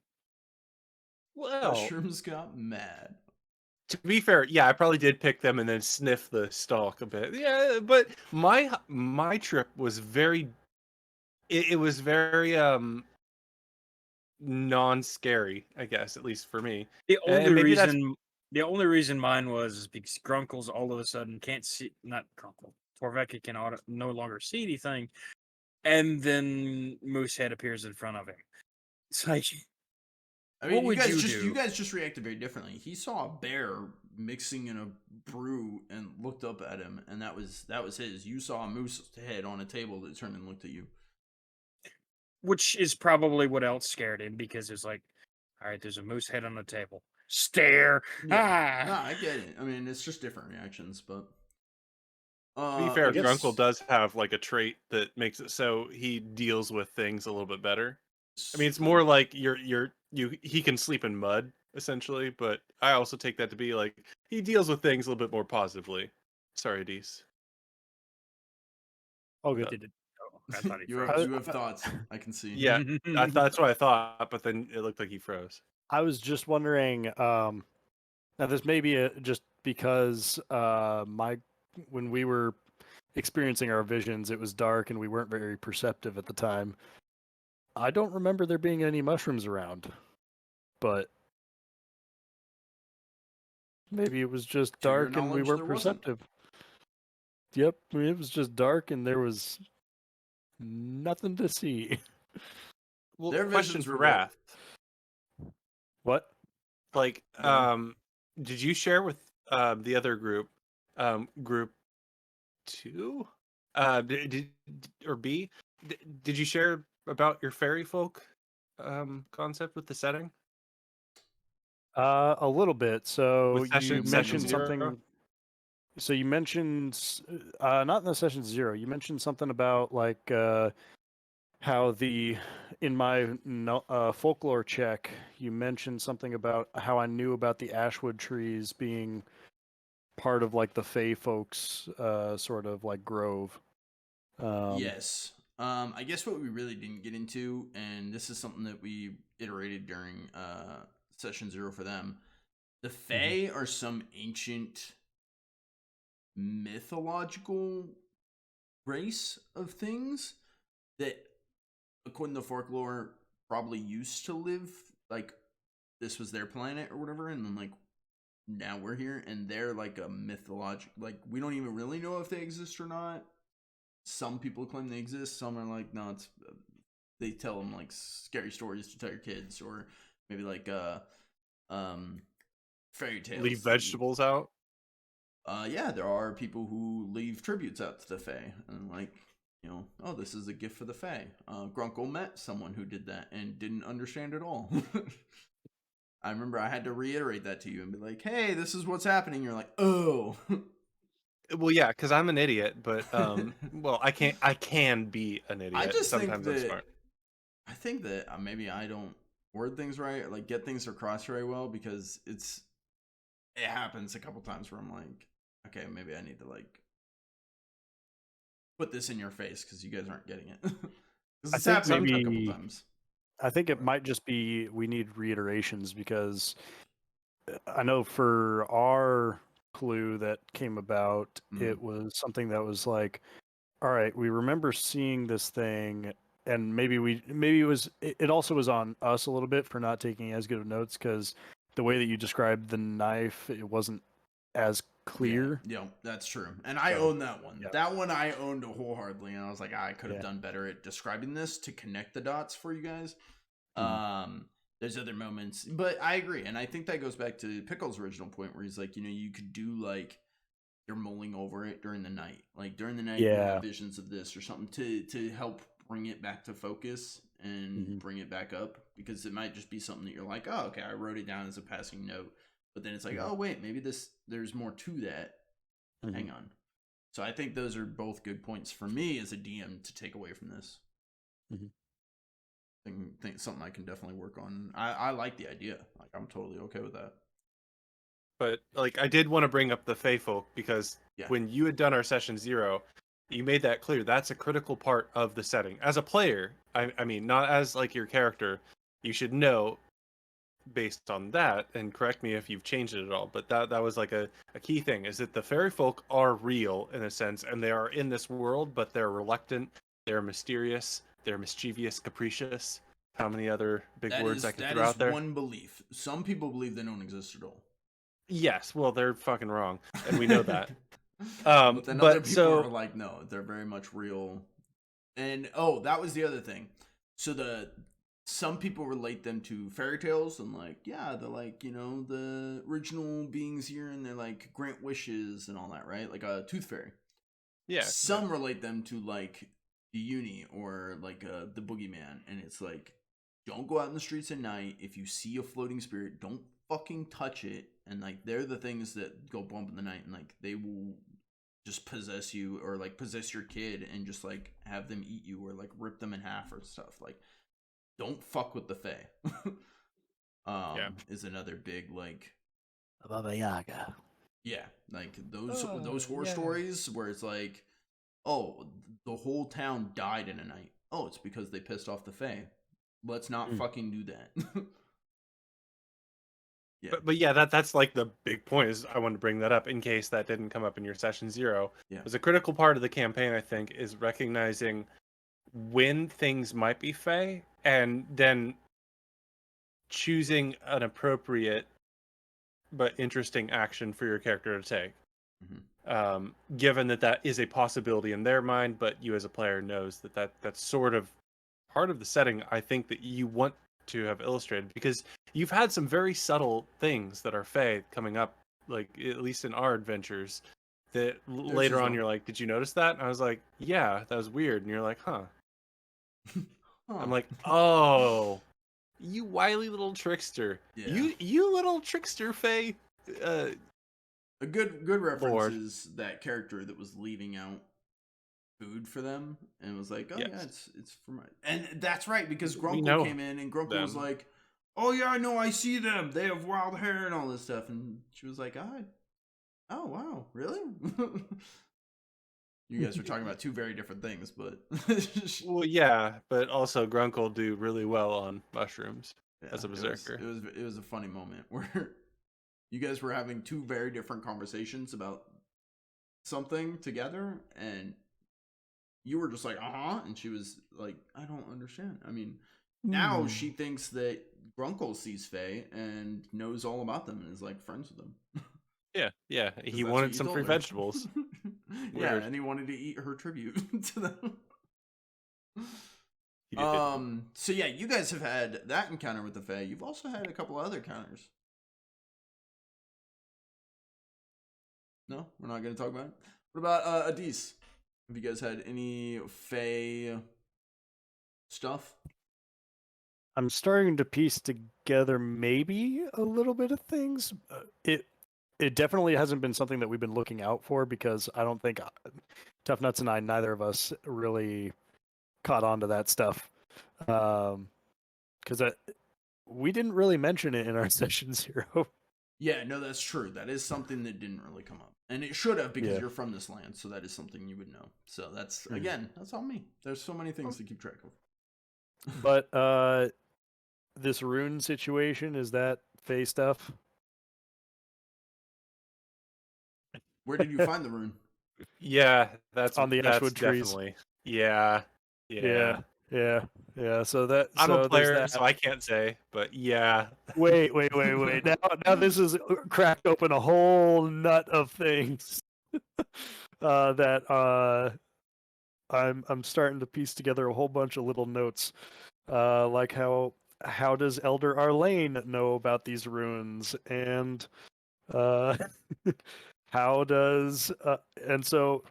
Well, Mushrooms got mad. to be fair, yeah, I probably did pick them and then sniff the stalk a bit. Yeah, but my trip was very. It was very non-scary, I guess, at least for me. The And only maybe that's reason, the only reason mine was is because Grunkles all of a sudden can't see. Not Grunkle. Torveka can no longer see anything, and then Moosehead appears in front of him. It's like, I mean, what would you you do? guys just reacted very differently. He saw a bear mixing in a brew and looked up at him, and that was his. You saw a moose head on a table that turned and looked at you. Which is probably what else scared him because it's like, all right, there's a moose head on the table. Stare. Yeah. No, Ah. I get it. I mean, it's just different reactions, but to be fair, I guess- Grunkle does have like a trait that makes it so he deals with things a little bit better. I mean, it's more like he can sleep in mud essentially, but I also take that to be like he deals with things a little bit more positively. Sorry, Dees. Oh, good. Oh, I thought he you froze. have thoughts. I can see. Yeah, that's what I thought, but then it looked like he froze. I was just wondering. Now, this may be just because when we were experiencing our visions, it was dark and we weren't very perceptive at the time. I don't remember there being any mushrooms around, but maybe it was just To your dark and we knowledge, weren't there wasn't. perceptive. Yep, I mean, it was just dark and there was nothing to see. Well, Their question visions for were real. Wrath. What? Like, Yeah. did you share with the other group, group 2, or B? Did you share about your fairy folk concept with the setting? A little bit. So With session you mentioned 0? something. So you mentioned, not in the session 0. You mentioned something about like how in my folklore check, you mentioned something about how I knew about the Ashwood trees being part of like the Fey folks, sort of like grove. Yes. I guess what we really didn't get into, and this is something that we iterated during session 0 for them. The Fae are some ancient mythological race of things that, according to folklore, probably used to live like this was their planet or whatever, and then like now we're here, and they're like a mythological, like we don't even really know if they exist or not. Some people claim they exist, some are like, no, it's they tell them like scary stories to tell your kids, or maybe like fairy tales. Leave vegetables out. Yeah, there are people who leave tributes out to the Fae, and like, you know, oh, this is a gift for the Fae. Grunkle met someone who did that and didn't understand at all. I remember I had to reiterate that to you and be like, hey, this is what's happening. You're like, oh. Well, yeah, because I'm an idiot, but well, I can be an idiot. I just Sometimes think I'm that smart. I think that maybe I don't word things right, or like get things across very well, because it happens a couple times where I'm like, okay, maybe I need to like put this in your face because you guys aren't getting it. Because it's think happened a couple maybe- times. I think it might just be we need reiterations because I know for our clue that came about, it was something that was like, all right, we remember seeing this thing, and maybe it also was on us a little bit for not taking as good of notes because the way that you described the knife, it wasn't as clear. Yeah, that's true. And I So, own that one. yeah. That one I owned wholeheartedly, and I was like, I could have Yeah. done better at describing this to connect the dots for you guys. There's other moments, but I agree, and I think that goes back to Pickle's original point where he's like, you know, you could do like you're mulling over it during the night, like during the night, you Yeah. have visions of this or something to help bring it back to focus and bring it back up, because it might just be something that you're like, oh, okay, I wrote it down as a passing note, but then it's like, oh wait, maybe there's more to that. Hang on. So I think those are both good points for me as a DM to take away from this. Think something I can definitely work on. I like the idea. Like, I'm totally okay with that. But like, I did want to bring up the Fae folk because Yeah. when you had done our session 0, you made that clear. That's a critical part of the setting. As a player, I mean, not as like your character, you should know based on that, and correct me if you've changed it at all, but that was like a key thing, is that the fairy folk are real in a sense, and they are in this world, but they're reluctant, they're mysterious, they're mischievous, capricious. How many other big words I can throw out there? One belief. Some people believe they don't exist at all. Yes, well, they're fucking wrong, and we know that. But then other But people so are like, no, they're very much real. And that was the other thing. So some people relate them to fairy tales and like, yeah, they're like, the original beings here and they're like grant wishes and all that, right? Like a tooth fairy. yeah, Some relate them to like the uni or like the boogeyman, and it's like, don't go out in the streets at night. If you see a floating spirit, don't fucking touch it. And like they're the things that go bump in the night, and like they will just possess you or like possess your kid and just like have them eat you or like rip them in half or stuff. Like, don't fuck with the fae. Is another big like Baba Yaga. yeah, like those horror stories where it's like, oh, the whole town died in a night. Oh, it's because they pissed off the fae. Let's not fucking do that. Yeah. But yeah, that's like the big point, is I wanted to bring that up in case that didn't come up in your session 0. Yeah. It was a critical part of the campaign, I think, is recognizing when things might be fae and then choosing an appropriate but interesting action for your character to take. Given that is a possibility in their mind, but you as a player knows that's sort of part of the setting I think that you want to have illustrated, because you've had some very subtle things that are fae coming up, like at least in our adventures, that later on you're like, did you notice that? And I was like, yeah, that was weird. And you're like, huh. I'm like, oh, you wily little trickster. Yeah. You little trickster fae. A good reference is that character that was leaving out food for them and was like, oh yeah, it's for my, and that's right, because Grunkle came in and Grunkle was like, oh yeah, I know, I see them, they have wild hair and all this stuff, and she was like, oh wow, really? You guys were talking about two very different things, but well, yeah, but also Grunkle do really well on mushrooms as a berserker. It was a funny moment where you guys were having two very different conversations about something together, and you were just like, and she was like, I don't understand. I mean, now she thinks that Grunkle sees fae and knows all about them and is like friends with them. Yeah. He wanted some free vegetables. Yeah, and he wanted to eat her tribute to them. So yeah, you guys have had that encounter with the fae. You've also had a couple other encounters. No, we're not going to talk about it. What about Adis? Have you guys had any fae stuff? I'm starting to piece together maybe a little bit of things. It definitely hasn't been something that we've been looking out for, because I don't think Tough Nuts and I, neither of us really caught on to that stuff. Because we didn't really mention it in our session 0. Yeah, no, that's true. That is something that didn't really come up. And it should have, because you're from this land, so that is something you would know. So that's, again, that's on me. There's so many things to keep track of. But this rune situation, is that fae stuff? Where did you find the rune? Yeah, that's on the Ashwood trees. Definitely. Yeah. So that I'm a player, that. so I can't say, but yeah. Wait. Now this is cracked open a whole nut of things that I'm starting to piece together a whole bunch of little notes, like how does Elder Arlane know about these runes, and how does and so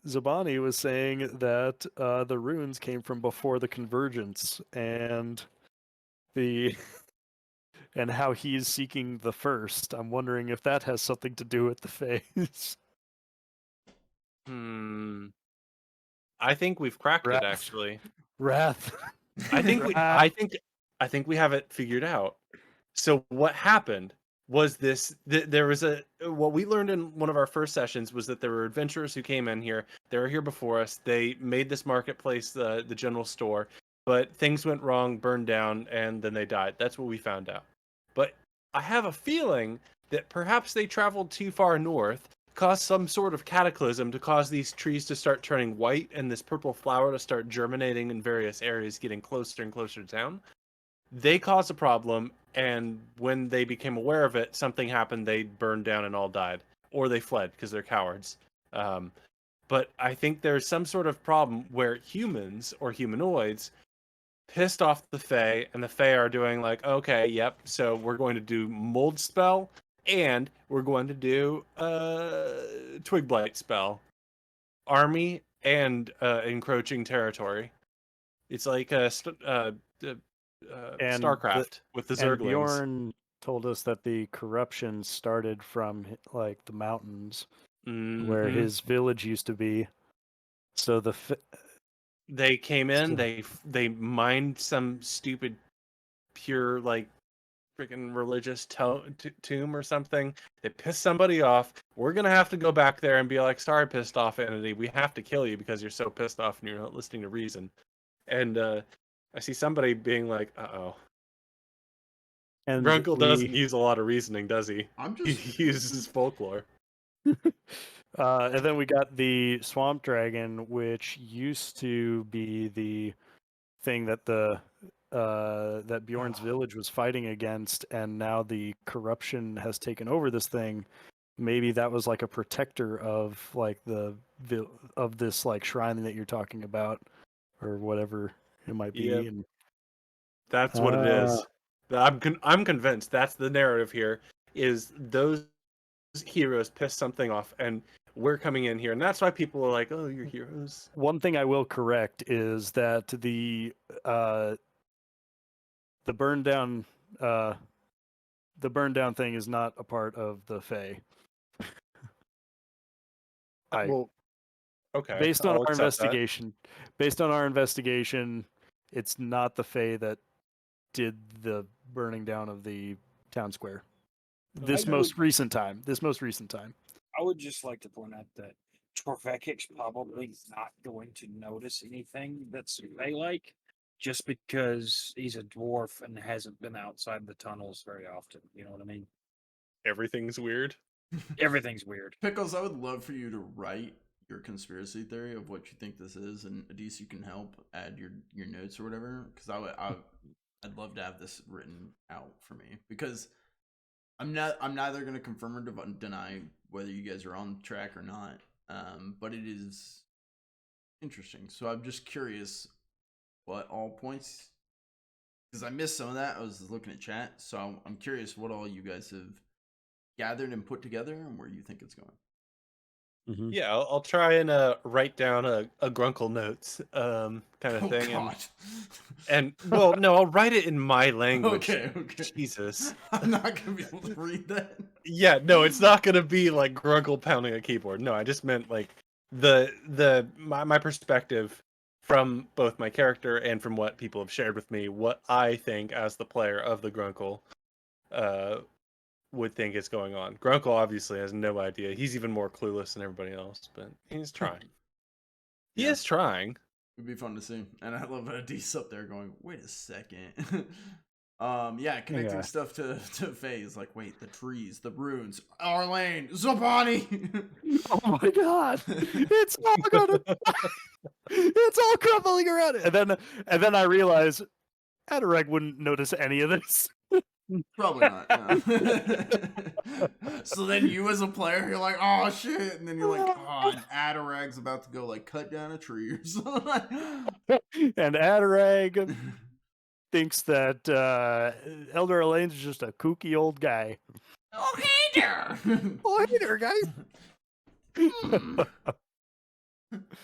Zabani was saying that the runes came from before the convergence, and and how he's seeking the first. I'm wondering if that has something to do with the phase. I think we've cracked it, actually. Wrath. I think we have it figured out. So what happened was there was what we learned in one of our first sessions was that there were adventurers who came in here. They were here before us. They made this marketplace the general store, but things went wrong, burned down, and then they died. That's what we found out. But I have a feeling that perhaps they traveled too far north, caused some sort of cataclysm to cause these trees to start turning white and this purple flower to start germinating in various areas, getting closer and closer to town. They caused a problem, and when they became aware of it, something happened. They burned down and all died, or they fled because they're cowards. But I think there's some sort of problem where humans or humanoids pissed off the Fae, and the Fae are doing like, okay, yep, so we're going to do mold spell, and we're going to do twig blight spell, army, and encroaching territory. It's like And StarCraft with the And Zerglings. Bjorn told us that the corruption started from like the mountains where Mhm. his village used to be. So They came in, So- they mined some stupid, pure like freaking religious tomb or something. They pissed somebody off. We're gonna have to go back there and be like, sorry, pissed off entity, we have to kill you because you're so pissed off and you're not listening to reason. And I see somebody being like, uh-oh. and Grunkle we, doesn't use a lot of reasoning, does he? I'm He just uses folklore. and then we got the swamp dragon, which used to be the thing that that Bjorn's village was fighting against, and now the corruption has taken over this thing. Maybe that was like a protector of like of this like shrine that you're talking about, or whatever it might be. Yep. And That's what it is. I'm convinced that's the narrative here. Is those heroes piss something off, and we're coming in here, and that's why people are like, "Oh, you're heroes." one thing I will correct is that the burn down thing is not a part of the Fae. Well, okay. Based on I'll our accept that. investigation, it's not the Fae that did the burning down of the town square. This I most would- recent time. I would just like to point out that Torvekic's probably not going to notice anything that's they like, just because he's a dwarf and hasn't been outside the tunnels very often. You know what I mean? Everything's weird. Everything's weird. Pickles. I would love for you to write your conspiracy theory of what you think this is, and Adise, you can help add your notes or whatever. Because I'd love to have this written out for me, because I'm neither going to confirm or deny whether you guys are on track or not. But it is interesting. So I'm just curious what all points, because I missed some of that. I was looking at chat, so I'm curious what all you guys have gathered and put together and where you think it's going. Yeah, I'll try and write down a Grunkle notes kind of Oh thing, God. and well, no, I'll write it in my language. Okay. Jesus. I'm not gonna be able to read that. Yeah, no, it's not gonna be like Grunkle pounding a keyboard. No, I just meant like my perspective from both my character and from what people have shared with me, what I think as the player of the Grunkle would think is going on. Grunkle obviously has no idea. He's even more clueless than everybody else, but he's trying. He Yeah. is trying. It'd be fun to see. And I love Adise up there going, wait a second. Yeah, connecting Yeah. stuff to phase, like, wait, the trees, the runes, Arlane, Zobani. Oh my God! It's all gonna, it's all crumbling around it. And then I realize Adareg wouldn't notice any of this. Probably not. No. So then you as a player, you're like, oh shit, and then you're like, oh, and Adarag's about to go like cut down a tree or something. And Adareg thinks that Elder Elaine's just a kooky old guy. Oh hey there. Oh, hey there, guys. Hmm.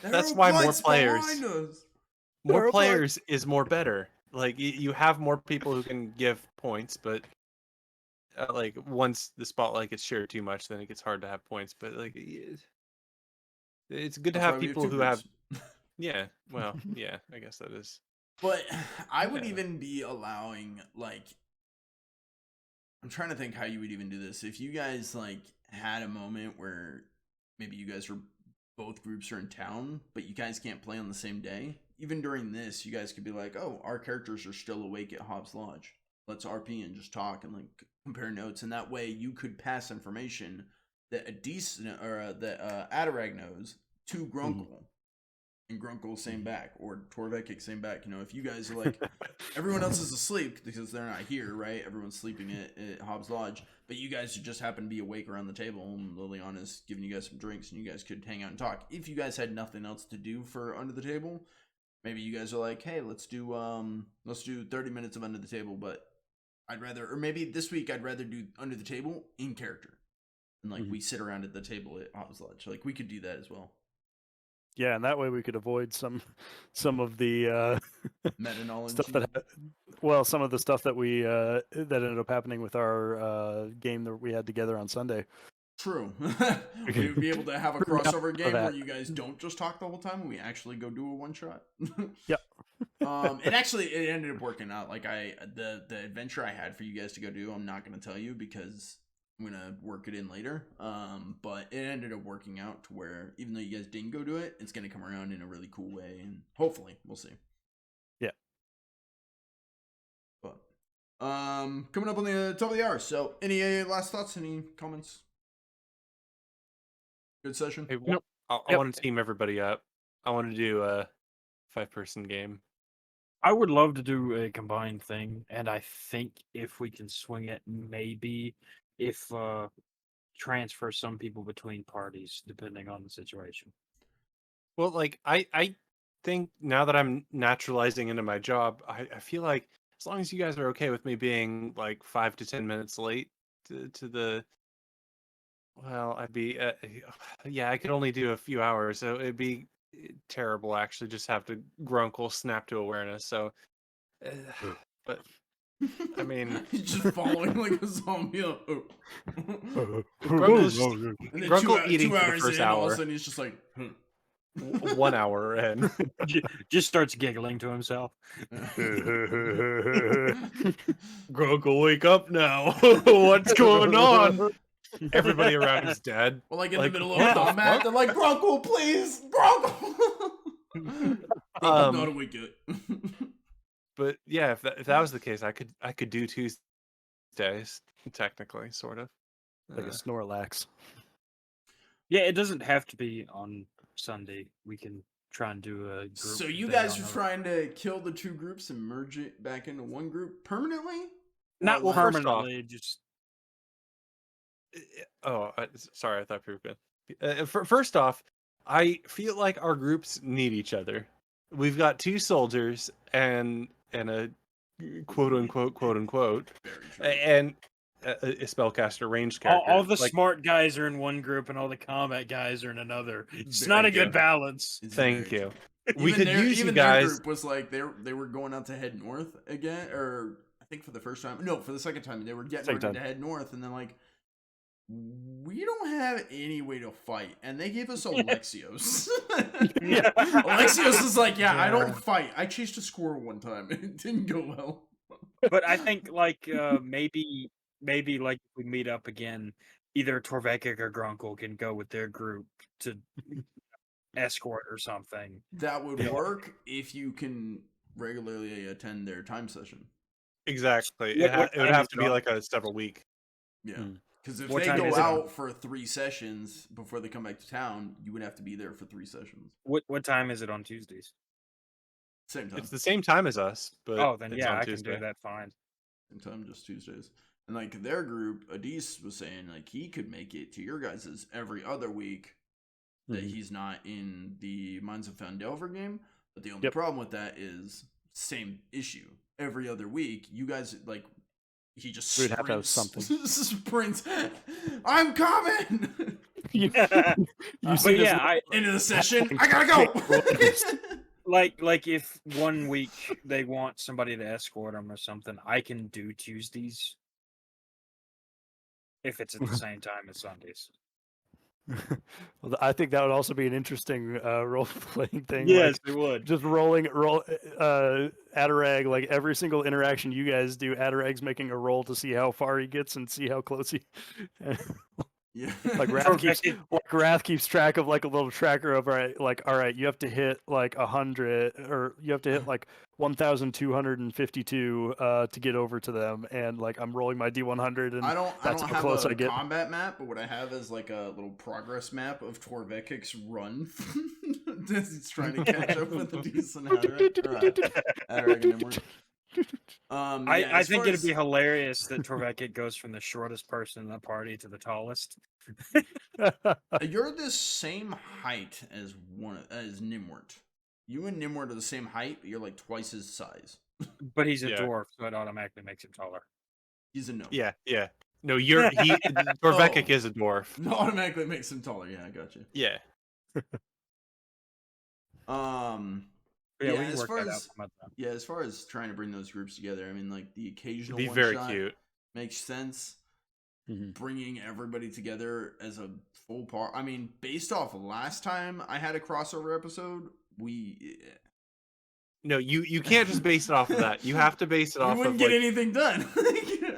That's There are why more blights players- behind us. More They're players is more better. Like you have more people who can give points, but like once the spotlight gets shared too much, then it gets hard to have points. But like it's good to That's why have we people two who have. groups. Yeah, well, yeah, I guess that is. But I would Yeah. even be allowing, like, I'm trying to think how you would even do this. If you guys like had a moment where maybe you guys are both groups are in town, but you guys can't play on the same day, even during this, you guys could be like, oh, our characters are still awake at Hobbs Lodge. Let's RP and just talk and like compare notes, and that way you could pass information that that Adarag knows to Grunkle, and Grunkle same back, or Torvekik same back. You know, if you guys are like, everyone else is asleep because they're not here, right? Everyone's sleeping at Hobbs Lodge, but you guys just happen to be awake around the table, and Liliana's giving you guys some drinks, and you guys could hang out and talk. If you guys had nothing else to do for Under the Table, maybe you guys are like, hey, let's do 30 minutes of Under the Table, but I'd rather, or maybe this week I'd rather do Under the Table in character, and like we sit around at the table at Hobbs Lodge. Like we could do that as well. Yeah, and that way we could avoid some of the Meta knowledge stuff that, some of the stuff that we that ended up happening with our game that we had together on Sunday. True. We would be able to have a crossover game where you guys don't just talk the whole time and we actually go do a one shot. Yep. And actually it ended up working out. Like the adventure I had for you guys to go do, I'm not gonna tell you because I'm gonna work it in later. But it ended up working out to where even though you guys didn't go do it, it's gonna come around in a really cool way, and hopefully we'll see. Yeah. But coming up on the top of the hour. So any last thoughts, any comments? Good session. Hey, I want to team everybody up. I want to do a 5-person game. I would love to do a combined thing, and I think if we can swing it, maybe if transfer some people between parties, depending on the situation. Well, like I think now that I'm naturalizing into my job, I feel like as long as you guys are okay with me being like 5 to 10 minutes late to the, well, I'd be yeah, I could only do a few hours, so it'd be terrible actually just have to Grunkle snap to awareness. So but I mean, he's just following like a zombie. Grunkle's And then Grunkle eating two for the hours first in, all of a hour. sudden he's just like 1 hour in. Just starts giggling to himself. Grunkle, wake up now. What's going on? Everybody around is dead. Well, like in Like, the middle of what the combat, fuck? they're like, Grunkle, please, Grunkle. Grunkle's not awake yet. But yeah, if that was the case, I could do Tuesdays technically, sort of. Like a Snorlax. Yeah, it doesn't have to be on Sunday. We can try and do a group. So you day guys on are a- trying to kill the two groups and merge it back into one group permanently? Not Well, first off- permanently, just Sorry, I thought we were good. First off, I feel like our groups need each other. We've got 2 soldiers and a quote unquote Very true. and a spellcaster ranged character. all the Like, smart guys are in one group and all the combat guys are in another. It's Very not a good. good balance. It's Thank very you. true. We Even could use even you guys. Their group was like they were going out to head north again, or I think for the first time. No, for the second time they were getting Second ready to head north, and then like we don't have any way to fight, and they gave us Alexios. Yeah. Alexios is like, yeah, I don't fight. I chased a squirrel one time, and it didn't go well. But I think like maybe like if we meet up again, either Torvekik or Grunkle can go with their group to escort or something. That would Yeah. work if you can regularly attend their time session. Exactly. What It would time have is to it be on? like a several week. Yeah. Hmm. Because if What they time go is it on? out for 3 sessions before they come back to town, you would have to be there for 3 sessions. What time is it on Tuesdays? Same time. It's the same time as us, but Oh, then it's yeah, on I Tuesday. can do that fine. Same time, just Tuesdays. And like their group, Adis was saying like he could make it to your guys's every other week that Mhm. he's not in the Mines of Fandelver game. But the only Yep. problem with that is same issue. Every other week, you guys like he just We'd have to have sprints- something. sprints. I'm coming You But see this yeah, into the session. I gotta go. like if one week they want somebody to escort them or something, I can do Tuesdays if it's at the same time as Sundays. Well, I think that would also be an interesting role playing thing. like, it would. just roll Adarag, like every single interaction you guys do, Adarag's making a roll to see how far he gets and see how close he Yeah. Like Wrath keeps track of like a little tracker of all right, you have to hit like 100 or you have to hit like 1,252 to get over to them, and like I'm rolling my D100 and I don't that's how have close a I get. combat map, but what I have is like a little progress map of Torvekic's run as he's trying to catch up with the decent Adarag and Nimward. Yeah, I as think far it'd be as- hilarious that Torvekit goes from the shortest person in the party to the tallest. You're the same height as Nimward. You and Nimward are the same height, but you're like twice his size. But he's a Yeah. dwarf, so it automatically makes him taller. He's a gnome. Yeah, yeah. No, Torvekik Oh. is a dwarf. It automatically makes him taller. Yeah, I got you. Yeah. But yeah, Yeah, we can as work far that out as- some other time. Yeah, as far as trying to bring those groups together, I mean, like the occasional Be one very shot cute. makes sense. Mhm. Bringing everybody together as a full part. I mean, based off of last time I had a crossover episode, No, you can't just base it off of that. You have to base it we off wouldn't of get like, anything done.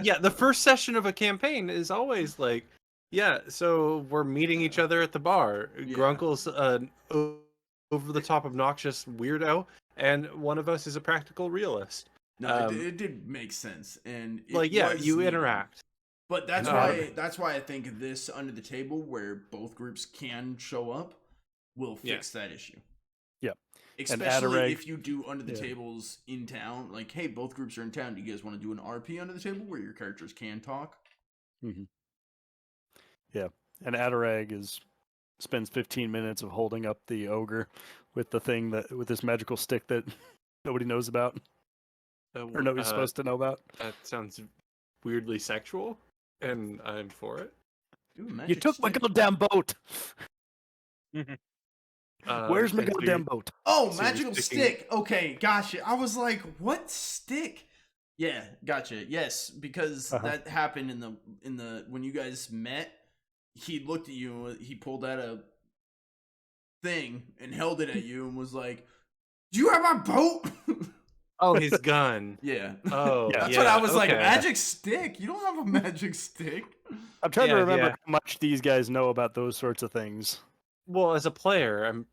yeah, the first session of a campaign is always like, yeah, so we're meeting each other at the bar. Yeah. Grunkle's over the top obnoxious weirdo, and one of us is a practical realist. No, it did make sense, and it Like, yeah, was you needed. interact. But that's Um, why I think this under the table where both groups can show up will fix that issue. Yep. Especially Adarag- if you do under the yeah. tables in town, like, hey, both groups are in town. Do you guys want to do an RP under the table where your characters can talk? Yeah, and Adarag spends 15 minutes of holding up the ogre with with this magical stick that nobody knows about or nobody's supposed to know about. That sounds weirdly sexual, and I'm for it. Ooh, You magic took my stick. goddamn boat. Where's my and so goddamn you're- boat? Oh, So you're magical sticking- stick. Okay, gotcha. I was like, what stick? Yeah, gotcha. Yes, because Uh-huh. that happened in the when you guys met. He looked at you. He pulled out a thing and held it at you and was like, "Do you have my boat?" Oh, his gun. Yeah. Oh, Yeah. That's what I was like. okay. Magic stick? You don't have a magic stick. I'm trying to Yeah, remember yeah. how much these guys know about those sorts of things. Well, as a player,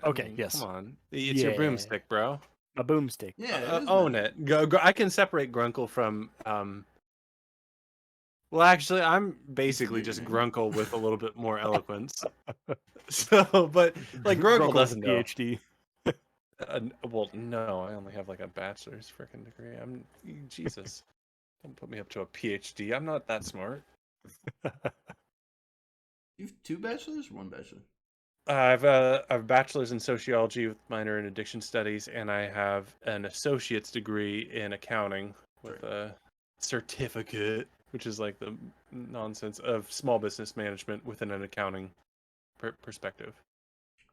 Okay, yes. Come on, it's your Yeah. broomstick, bro. A boomstick. Yeah. it is Own magic. it. Go. I can separate Grunkle from. Well, actually, I'm basically just Grunkle with a little bit more eloquence. So, but like Grunkle doesn't know. PhD. Well, no, I only have like a bachelor's freaking degree. Jesus. Don't put me up to a PhD. I'm not that smart. You have 2 bachelors or 1 bachelor? I have a bachelor's in sociology with minor in addiction studies, and I have an associate's degree in accounting with a certificate, which is like the nonsense of small business management within an accounting perspective.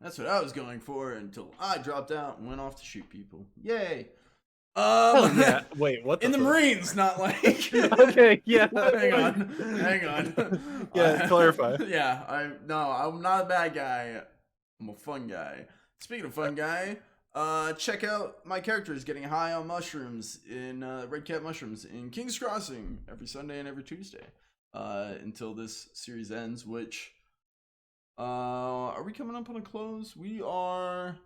That's what I was going for until I dropped out and went off to shoot people. Yay! Yeah. Wait, what? In the fuck? Marines, not like. Okay. Yeah. Hang on. Yeah, clarify. Yeah, I'm not a bad guy. I'm a fun guy. Speaking of fun guy, check out my characters getting high on mushrooms in Red Cat Mushrooms in King's Crossing every Sunday and every Tuesday until this series ends. Which are we coming up on a close? We are.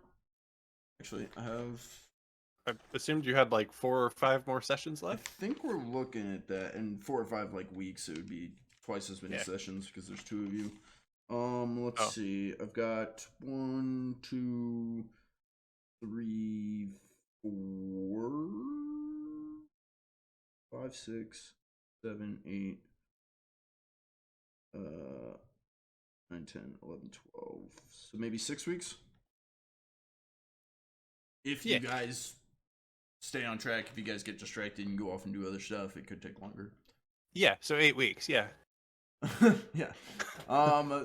Actually, I assumed you had like 4 or 5 more sessions I left. think we're looking at that in 4 or 5 like weeks. It would be twice as many Yeah. sessions because there's 2 of you. Let's Oh. see. I've got 1, 2, 3, 4, 5, 6, 7, 8, 9, 10, 11, 12. So maybe 6 weeks. If you Yeah. guys stay on track, if you guys get distracted and go off and do other stuff, it could take longer. Yeah. So 8 weeks. Yeah. Yeah.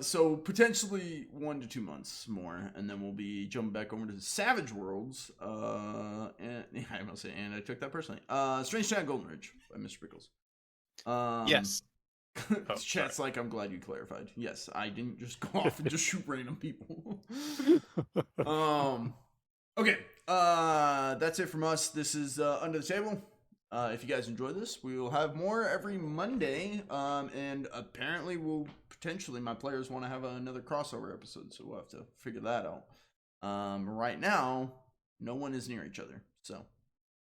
So potentially 1 to 2 months more, and then we'll be jumping back over to Savage Worlds. And I must say, and I took that personally. Strange Town Golden Ridge by Mr. Pickles. Yes. Chat's like, I'm glad you clarified. Yes, I didn't just go off and just shoot random people. Okay. That's it from us. This is Under the Table. If you guys enjoy this, we will have more every Monday. And apparently, we'll potentially, my players want to have another crossover episode, so we'll have to figure that out. Right now, no one is near each other, so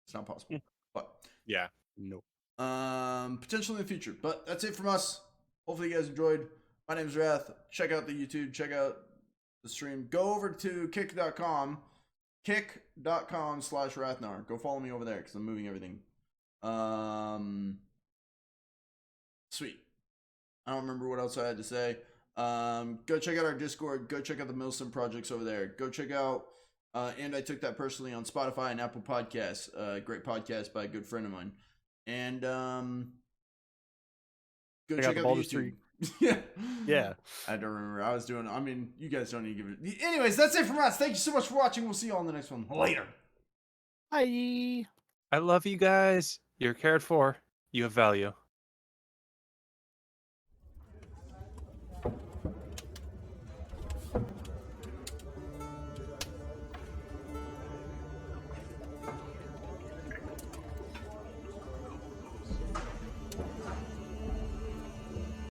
it's not possible. But Yeah. Nope. potentially in the future. But that's it from us. Hopefully, you guys enjoyed. My name is Wrath. Check out the YouTube. Check out the stream. Go over to kick.com. Kick.com/Rathnar. Go follow me over there because I'm moving everything. Sweet. I don't remember what else I had to say. Go check out our Discord. Go check out the Milsim projects over there. Go check out And I Took That Personally on Spotify and Apple Podcasts. Great podcast by a good friend of mine. And go check out the YouTube. Yeah. I don't remember. You guys don't need to give it. Anyways, that's it from us. Thank you so much for watching. We'll see you all in the next one. Later. Bye. I love you guys. You're cared for. You have value.